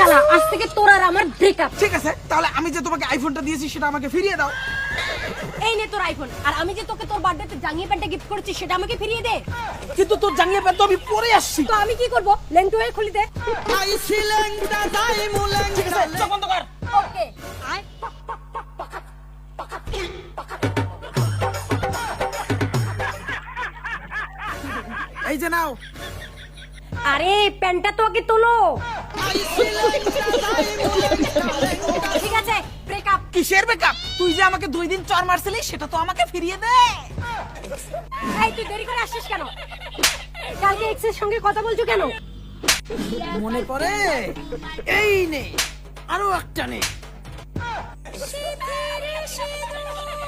শালা, আজ থেকে তোর আর আমার ব্রেকআপ। ঠিক আছে, তাহলে আমি যে তোমাকে আইফোনটা দিয়েছি সেটা আমাকে ফিরিয়ে দাও। এই নে তোর আইফোন, আর আমি যে তোকে তোর বার্থডেতে জাঙ্গিয়া প্যান্টটা গিফট করেছি সেটা আমাকে ফিরিয়ে দে। কিন্তু তোর জাঙ্গিয়া প্যান্ট তো আমি পরে আসছি। তো আমি কি করব? লেংটু হয়ে খুলি দে। ঠিক আছে, চোখ বন্ধ কর। ওকে, আয়। এই যে নাও। আরে প্যান্টটা তো আগে তোলো। ঠিক আছে, ব্রেকআপ। কিসের ব্রেকআপ? তুই যে আমাকে 2 দিন চর মারছিলি সেটা তো আমাকে ফিরিয়ে দে। এই তুই দেরি করে আসছিস কেন? কালকে এক্সের সঙ্গে কথা বলছো কেন? মনে পড়ে? এই নে, আরো একটা নে।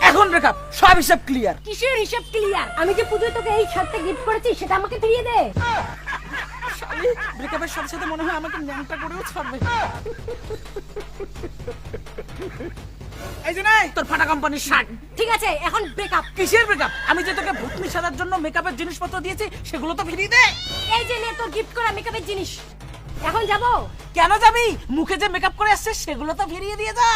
এখন ব্রেকআপ, সব হিসাব ক্লিয়ার। কিসের হিসাব ক্লিয়ার? আমি যে পুজোয় তোকে এই শার্টটা গিফট করেছি সেটা আমাকে ফিরিয়ে দে। ব্রেকআপের সাথে সাথে মনে হয় আমাকে ন্যাংটা করেও ছাড়বে। এই যে নাই তোর ফাটা কোম্পানির শার্ট। ঠিক আছে, এখন ব্রেকআপ। কিসের ব্রেকআপ? আমি যে তোকে ভূতনি সাজার জন্য মেকআপের জিনিসপত্র দিয়েছি সেগুলো তো ফিরিয়ে দে। এই যে নে তোর গিফট করা মেকআপের জিনিস। এখন যাব? কেন যাবি? মুখে যে মেকআপ করে আসছে সেগুলো তো ফিরিয়ে দিয়ে যা।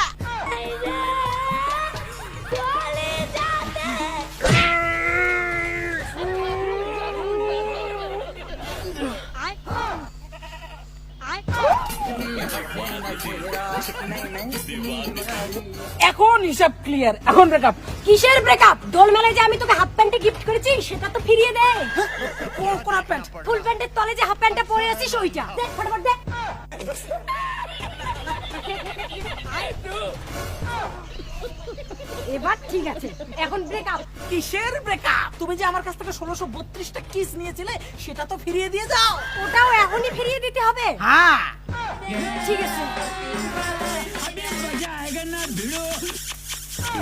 এখন হিসাব ক্লিয়ার, এখন ব্রেকআপ। কিসের ব্রেকআপ? দোল মেলায় যে আমি তোকে হাফ প্যান্টে গিফট করেছি সেটা তো ফিরিয়ে দে। কোন হাফ প্যান্ট? ফুল প্যান্টের তলে যে হাফ প্যান্টটা পরে আছিস ওইটা দে, ফটাফট দে। এবার ঠিক আছে, এখন ব্রেকআপ। কিসের ব্রেকআপ? তুমি যে আমার কাছ থেকে 1632টা কিস নিয়েছিলে সেটা তো ফিরিয়ে দিয়ে যাও। ওটাও এখনই ফিরিয়ে দিতে হবে? হ্যাঁ, ঠিক আছে।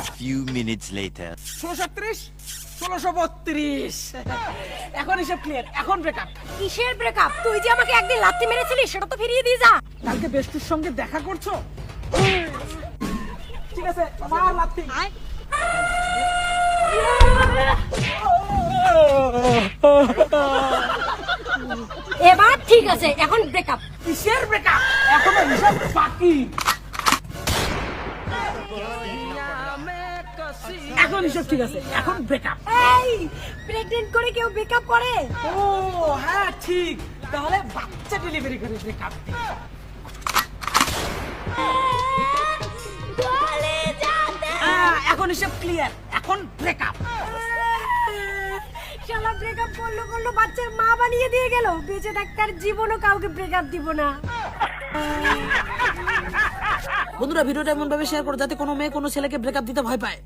A few minutes later. 1636, 1632। এখন হিসাব ক্লিয়ার, এখন ব্রেকআপ। কিসের ব্রেকআপ? তুই যে আমাকে একদিন লাত্তি মেরেছিলি সেটা তো ফিরিয়ে দিয়ে যা। কালকে বেস্টুর সঙ্গে দেখা করছো? ঠিক আছে, মার লাত্তি। এবার ঠিক আছে, এখন ব্রেকআপ। কিসের ব্রেকআপ? এখনো হিসাব বাকি। এখন হিসাব ঠিক আছে, এখন ব্রেকআপ। এই প্রেগন্যান্ট করে কেউ ব্রেকআপ করে? ও হ্যাঁ ঠিক, তাহলে বাচ্চা ডেলিভারি করে ব্রেকআপ। এখন হিসাব ক্লিয়ার, এখন ব্রেকআপ। শালা ব্রেকআপ করলো বাচ্চার মা বানিয়ে দিয়ে গেল। বেঁচে থাকার জীবনও কাউকে ব্রেকআপ দিব না। বন্ধুরা, ভিডিওটা এমন ভাবে শেয়ার করো যাতে কোনো মেয়ে কোনো ছেলেকে ব্রেকআপ দিতে ভয় পায়।